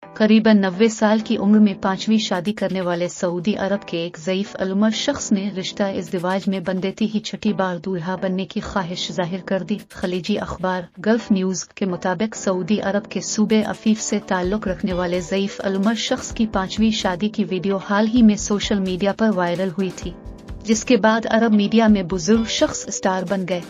करीबन 90 साल की उम्र में 5वीं शादी करने वाले सऊदी अरब के एक ज़ईफ अलउमर शख्स ने रिश्ता इज़्दिवाज में बंधते ही छठी बार दूल्हा बनने की ख्वाहिश जाहिर कर दी। खलीजी अखबार गल्फ न्यूज़ के मुताबिक सऊदी अरब के सूबे अफीफ से ताल्लुक रखने वाले ज़ईफ अलउमर शख्स की 5वीं शादी की वीडियो हाल ही में सोशल मीडिया पर वायरल हुई थी, जिसके बाद अरब मीडिया में बुजुर्ग शख्स स्टार बन गए।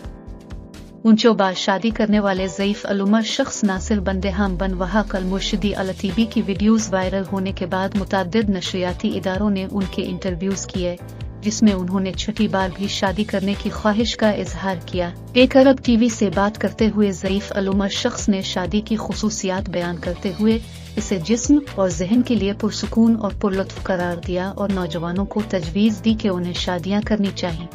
उनचो बाद शादी करने वाले ज़ईफ अलउमर शख्स नासिर बंदे हम बन वहा कल मुर्शिदी अलतीबी की वीडियोस वायरल होने के बाद मुतअद्दिद नशरियाती इदारों ने उनके इंटरव्यूज किए, जिसमें उन्होंने छठी बार भी शादी करने की ख्वाहिश का इजहार किया। एक अरब टीवी से बात करते हुए ज़ईफ अलउमर शख्स ने शादी की खुसूसियात बयान करते हुए इसे जिस्म और जहन के लिए पुरसुकून और पुरलुत्फ करार दिया और नौजवानों को तजवीज़ दी कि उन्हें शादियां करनी चाहिए।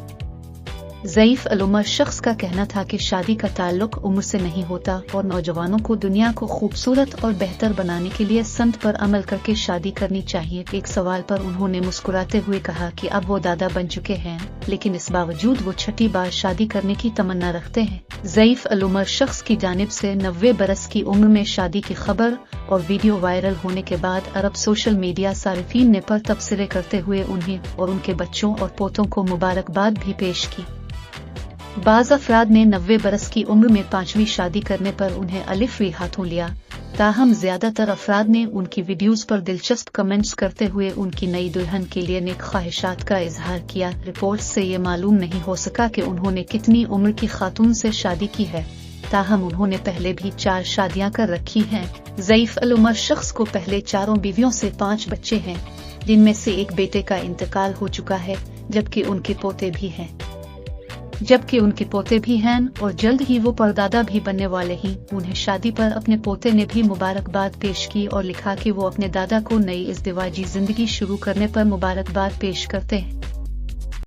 ज़ईफ अलउमर शख्स का कहना था कि शादी का ताल्लुक उम्र से नहीं होता और नौजवानों को दुनिया को खूबसूरत और बेहतर बनाने के लिए संत पर अमल करके शादी करनी चाहिए। एक सवाल पर उन्होंने मुस्कुराते हुए कहा कि अब वो दादा बन चुके हैं, लेकिन इस बावजूद वो छठी बार शादी करने की तमन्ना रखते हैं। ज़ईफ अलउमर शख्स की जानिब से 90 बरस की उम्र में शादी की खबर और वीडियो वायरल होने के बाद अरब सोशल मीडिया सारिफीन ने पर तबसरे करते हुए उन्हें और उनके बच्चों और पोतों को मुबारकबाद भी पेश की। बाज़ अफराद ने 90 बरस की उम्र में 5वीं शादी करने पर उन्हें अलिफ हाथों लिया, ताहम ज्यादातर अफराद ने उनकी वीडियोस पर दिलचस्प कमेंट्स करते हुए उनकी नई दुल्हन के लिए नेक ख्वाहिशात का इजहार किया। रिपोर्ट्स से ये मालूम नहीं हो सका कि उन्होंने कितनी उम्र की खातून से शादी की है, ताहम उन्होंने पहले भी 4 शादियां कर रखी हैं। ज़ईफ अलउमर शख्स को पहले 4 बीवियों से 5 बच्चे हैं, जिनमें से एक बेटे का इंतकाल हो चुका है, जबकि उनके पोते भी हैं और जल्द ही वो परदादा भी बनने वाले हैं। उन्हें शादी पर अपने पोते ने भी मुबारकबाद पेश की और लिखा कि वो अपने दादा को नई इज़्दिवाजी जिंदगी शुरू करने पर मुबारकबाद पेश करते हैं।